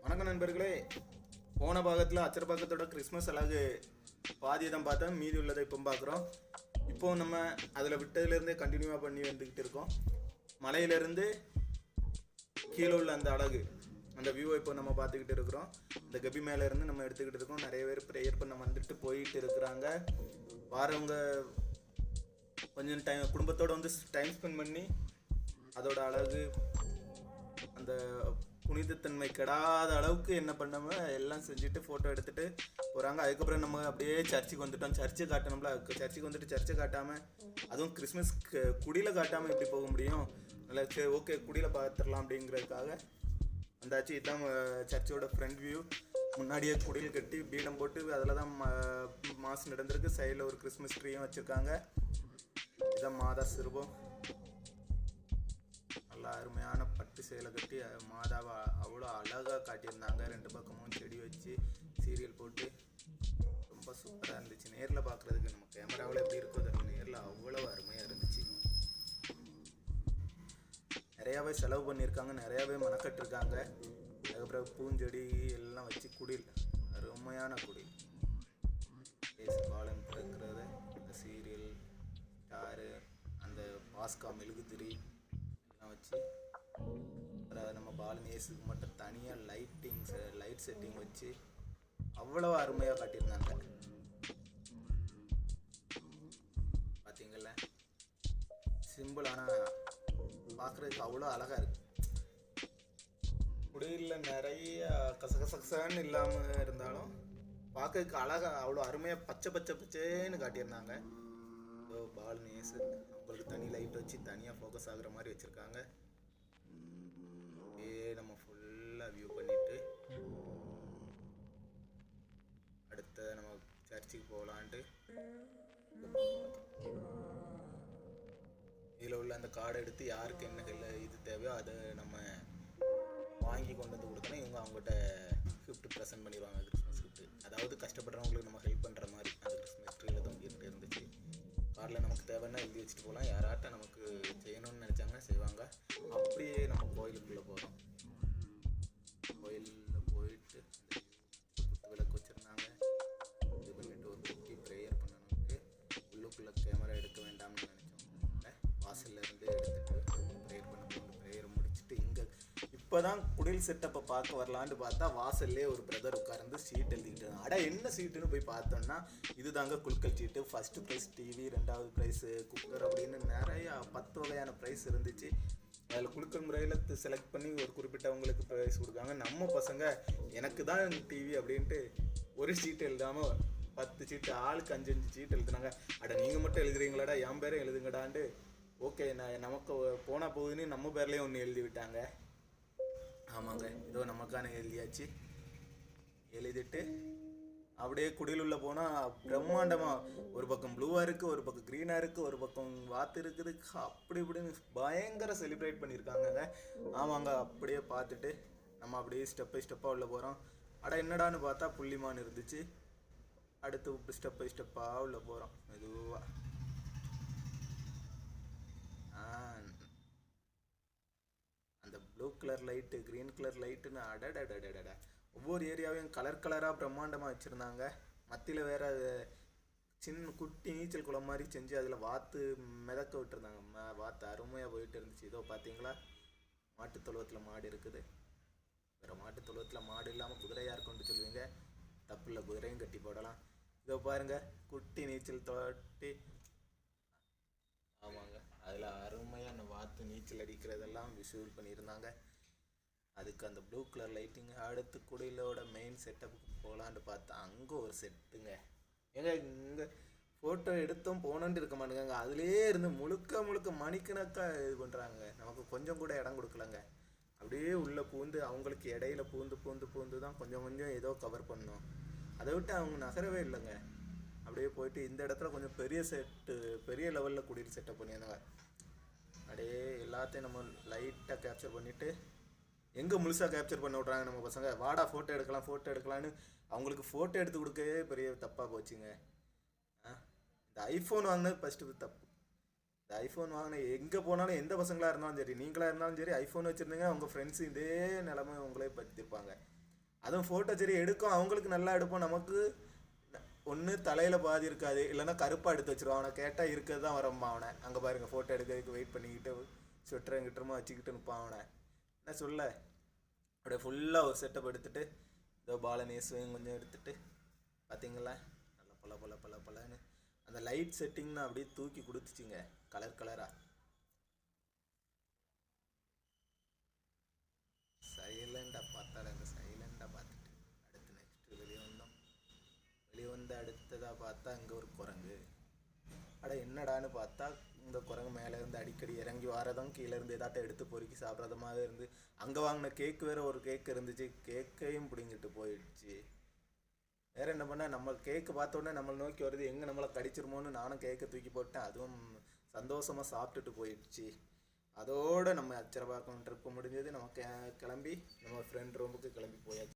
வணக்கம் நண்பர்களே. போன பாகத்தில் அச்சரப்பாக்கத்தோட கிறிஸ்மஸ் அழகு பாதியை தான் பார்த்தோம், மீதி உள்ளதை இப்போ பார்க்குறோம். இப்போ நம்ம அதில் விட்டதுலேருந்தே கண்டினியூவாக பண்ணி வந்துக்கிட்டு இருக்கோம். மலையிலேருந்து கீழே உள்ள அந்த அழகு, அந்த வியூவை இப்போ நம்ம பார்த்துக்கிட்டு இருக்கிறோம். இந்த கபி மேலேருந்து நம்ம எடுத்துக்கிட்டு இருக்கோம். நிறைய பேர் ப்ரேயர் பண்ண வந்துட்டு போயிட்டு இருக்கிறாங்க. வாரவங்க கொஞ்சம் குடும்பத்தோடு வந்து டைம் ஸ்பெண்ட் பண்ணி அதோட அழகு, அந்த புனிதத்தன்மை கெடாத அளவுக்கு என்ன பண்ணாம எல்லாம் செஞ்சுட்டு ஃபோட்டோ எடுத்துகிட்டு போகிறாங்க. அதுக்கப்புறம் நம்ம அப்படியே சர்ச்சுக்கு வந்துட்டோம். சர்ச்சை காட்டணும்ல, சர்ச்சுக்கு வந்துட்டு சர்ச்சை காட்டாமல், அதுவும் கிறிஸ்மஸ் குடியில் காட்டாமல் எப்படி போக முடியும்? நல்லா சரி, ஓகே, குடியில் பார்த்துடலாம் அப்படிங்கிறதுக்காக வந்தாச்சு. இதுதான் சர்ச்சோட ஃப்ரண்ட் வியூ. முன்னாடியே குடியில் கட்டி பீடம் போட்டு அதில் தான் மாசு நடந்திருக்கு. சைடில் ஒரு கிறிஸ்மஸ் ட்ரீயும் வச்சுருக்காங்க. இதுதான் மாதா சிறுபம். நல்லா அருமையான பட்டு சேலை கட்டி மாதாவை அவ்வளோ அழகாக காட்டியிருந்தாங்க. ரெண்டு பக்கமும் செடி வச்சு சீரியல் போட்டு ரொம்ப சூப்பராக இருந்துச்சு. நேரில் பார்க்குறதுக்கு நம்ம கேமராவில் எப்படி இருக்கோ அது நேரில் அவ்வளோ அருமையாக இருந்துச்சு. நிறையாவே செலவு பண்ணியிருக்காங்க, நிறையாவே மனக்கட்டிருக்காங்க. அதுக்கப்புறம் பூஞ்செடி எல்லாம் வச்சு குடில், அருமையான குடில். பாலன் பிறக்கிறது, அந்த சீரியல் ஸ்டாரு, அந்த பாஸ்கா மெழுகுதிரி எல்லாம் வச்சு, அப்புறம் நம்ம பாலன் ஏசுக்கு மட்டும் தனியாக லைட் செட்டிங் வச்சு அவ்வளோ அருமையாக காட்டியிருந்தாங்க. பார்த்தீங்கள, சிம்பிள் ஆனால் பார்க்குறதுக்கு அவ்வளோ அழகாக இருக்குது. குடியில் நிறைய கசகசன்னு இல்லாமல் இருந்தாலும் பார்க்கறதுக்கு அழகாக அவ்வளோ அருமையாக பச்சைன்னு காட்டியிருந்தாங்க. ஸோ பாலன் ஏசு அவங்களுக்கு தனி லைட் வச்சு தனியாக ஃபோக்கஸ் ஆகுற மாதிரி வச்சுருக்காங்க. அப்படியே நம்ம ஃபுல்லாக வியூ பண்ணிவிட்டு அடுத்த நம்ம சர்ச்சுக்கு போகலான்ட்டு இதில் உள்ள அந்த கார்டை எடுத்து யாருக்கு என்ன இது தேவையோ அதை நம்ம வாங்கி கொண்டு வந்து கொடுத்தோன்னா இவங்க அவங்ககிட்ட கிஃப்ட் ப்ரெசென்ட் பண்ணிடுவாங்க. கிறிஸ்மஸ் கிஃப்ட்டு, அதாவது கஷ்டப்படுறவங்களுக்கு நம்ம ஹெல்ப் பண்ணுற மாதிரி அந்த கிறிஸ்மஸ் ட்ரீயில் தான் இருந்துச்சு. கார்டில் நமக்கு தேவைன்னா எழுதி வச்சுட்டு போகலாம். யாராட்ட நமக்கு செய்யணும்னு நினச்சாங்கன்னா செய்வாங்க. அப்படியே நம்ம கோயிலுக்குள்ளே போகிறோம். கோயிலில் போயிட்டு குத்து விளக்கு வச்சுருந்தாங்க. இது பண்ணிவிட்டு ஒரு குட்டி ப்ரேயர் பண்ணணுன்ட்டு உள்ளுக்குள்ளே கேமரா எடுக்க வேண்டாம்னு நினச்சோம். வாசல்ல இருந்து எடுத்துகிட்டு ப்ரேயர் பண்ண ப்ரேயர் முடிச்சுட்டு இங்கே இப்போ தான் குடில் செட்டப்பை பார்க்க வரலான்னு பார்த்தா வாசல்லே ஒரு பிரதர் உட்கார்ந்து சீட் எழுதிக்கிட்டு இருந்தாங்க. அடா என்ன சீட்டுன்னு போய் பார்த்தோம்னா இது தாங்க குலுக்கல் சீட்டு. ஃபஸ்ட்டு ப்ரைஸ் டிவி, ரெண்டாவது ப்ரைஸு குக்கர் அப்படின்னு நிறையா 10 வகையான ப்ரைஸ் இருந்துச்சு. அதில் குலுக்கல் முறையில் செலக்ட் பண்ணி ஒரு குறிப்பிட்டவங்களுக்கு ப்ரைஸ் கொடுக்காங்க. நம்ம பசங்க எனக்கு தான் டிவி அப்படின்ட்டு ஒரு சீட்டு எழுதாமல் 10 சீட்டு, ஆளுக்கு 5 சீட்டு எழுதுனாங்க. அட நீங்கள் மட்டும் எழுதுறீங்களாடா, என் பேரை எழுதுங்கடான்ட்டு ஓகே நமக்கு போனால் போகுதுன்னு நம்ம பேர்லேயே ஒன்று எழுதி விட்டாங்க. ஆமாங்க, இதோ நமக்கான எழுதியாச்சு. எழுதிட்டு அப்படியே குடியில் உள்ள போனால் பிரம்மாண்டமாக ஒரு பக்கம் ப்ளூவாக இருக்குது, ஒரு பக்கம் க்ரீனாக இருக்குது, ஒரு பக்கம் வாத்து இருக்குது. அப்படி இப்படின்னு பயங்கர செலிப்ரேட் பண்ணியிருக்காங்கங்க. ஆமாங்க, அப்படியே பார்த்துட்டு நம்ம அப்படியே ஸ்டெப் பை ஸ்டெப்பாக உள்ள போகிறோம். அட என்னடான்னு பார்த்தா புள்ளிமான் இருந்துச்சு. அடுத்து ஸ்டெப் பை ஸ்டெப்பாக உள்ள போகிறோம் மெதுவாக. அந்த blue colour light, green colour லைட்டுன்னு அடடடடடா, ஒவ்வொரு ஏரியாவையும் கலர் கலராக பிரம்மாண்டமாக வச்சுருந்தாங்க. மத்தியில் வேறு சின்ன குட்டி நீச்சல் குளம் மாதிரி செஞ்சு அதில் வாத்து மிதக்க விட்டுருந்தாங்க. வாத்து அருமையாக போயிட்டு இருந்துச்சு. இதோ பார்த்தீங்களா, மாட்டு தொழுவத்தில் மாடு இருக்குது. வேறு மாட்டு தொழுவத்தில் மாடு இல்லாமல் குதிரையாக இருக்கும்னு சொல்லுவீங்க, தப்பு இல்லை, குதிரையும் கட்டி போடலாம். இதோ பாருங்கள், குட்டி நீச்சல் தொட்டி. ஆமாங்க, அதில் அருமையாக அந்த வாத்து நீச்சல் அடிக்கிறதெல்லாம் விஷுவல் பண்ணியிருந்தாங்க. அதுக்கு அந்த ப்ளூ கலர் லைட்டிங். அடுத்து குடிலோட மெயின் செட்டப்புக்கு போகலான்னு பார்த்தா அங்கே ஒரு செட்டுங்க. ஏங்க இங்கே ஃபோட்டோ எடுத்தோம் போனோன்ட்டு இருக்க மாட்டேங்க, அதுலேயே இருந்து முழுக்க மணிக்கணக்காக இது பண்ணுறாங்க. நமக்கு கொஞ்சம் கூட இடம் கொடுக்கலங்க. அப்படியே உள்ளே பூந்து அவங்களுக்கு இடையில பூந்து தான் கொஞ்சம் ஏதோ கவர் பண்ணோம். அதை விட்டு அவங்க நகரவே இல்லைங்க. அப்படியே போயிட்டு இந்த இடத்துல கொஞ்சம் பெரிய லெவலில் குடியில் செட்டப் பண்ணியிருந்தாங்க. அப்படியே எல்லாத்தையும் நம்ம லைட்டாக கேப்சர் பண்ணிவிட்டு எங்கே முழுசாக கேப்சர் பண்ண விட்றாங்க நம்ம பசங்க. வாடா ஃபோட்டோ எடுக்கலான்னு அவங்களுக்கு ஃபோட்டோ எடுத்து கொடுக்கவே பெரிய தப்பாக போச்சுங்க. இந்த ஐஃபோன் வாங்கினது ஃபஸ்ட்டு தப்பு. இந்த ஐஃபோன் வாங்கின எங்கே போனாலும் எந்த பசங்களாக இருந்தாலும் சரி, நீங்களாக இருந்தாலும் சரி, ஐஃபோன் வச்சுருந்தீங்க உங்கள் ஃப்ரெண்ட்ஸு இதே நிலமை உங்களே படுத்திருப்பாங்க. அதுவும் ஃபோட்டோ சரி எடுக்கும், அவங்களுக்கு நல்லா எடுப்போம். நமக்கு ஒன்று தலையில் பாதி இருக்காது, இல்லைன்னா கருப்பாக எடுத்து வச்சிருவான். அவனை கேட்டால் இருக்கிறது தான் வரம்மா. அவனை அங்கே பாருங்க ஃபோட்டோ எடுக்கிறதுக்கு வெயிட் பண்ணிக்கிட்டு ஸ்வெட்டரும் கிட்டருமா வச்சுக்கிட்டு நிற்பான். அவனை என்ன சொல்ல, அப்படியே ஃபுல்லாக ஒரு செட்டப் எடுத்துகிட்டு இதோ பாலநேசுவையும் கொஞ்சம் எடுத்துகிட்டு பார்த்தீங்களா நல்லா பல பல பல பலன்னு அந்த லைட் செட்டிங்னா அப்படியே தூக்கி கொடுத்துச்சிங்க கலர் கலராக. சைலண்டாக பார்த்தாங்க, சைலண்டாக பார்த்துட்டு அடுத்து நெக்ஸ்ட்டு வெளியே வந்தோம். வெளியே வந்து அடுத்ததாக பார்த்தா இங்கே ஒரு குரங்கு. அட என்னடான்னு பார்த்தா இந்த குரங்கு மேலேருந்து அடிக்கடி இறங்கி வரதும் கீழேருந்து ஏதாட்டம் எடுத்து பொறுக்கி சாப்பிட்றதுமாக இருந்து அங்கே வாங்கின கேக்கு வேறு ஒரு கேக்கு இருந்துச்சு, கேக்கையும் பிடிங்கிட்டு போயிடுச்சு. வேறு என்ன பண்ணால் நம்ம கேக்கு பார்த்தோன்னே நம்மளை நோக்கி வருது, எங்கே நம்மளை கடிச்சிருமோன்னு நானும் கேக்கை தூக்கி போட்டேன். அதுவும் சந்தோஷமாக சாப்பிட்டுட்டு போயிடுச்சு. அதோடு நம்ம அச்சரபாக்கம் ட்ரிப்பு முடிஞ்சது. நம்ம கிளம்பி நம்ம ஃப்ரெண்ட் ரூமுக்கு கிளம்பி போயாச்சு.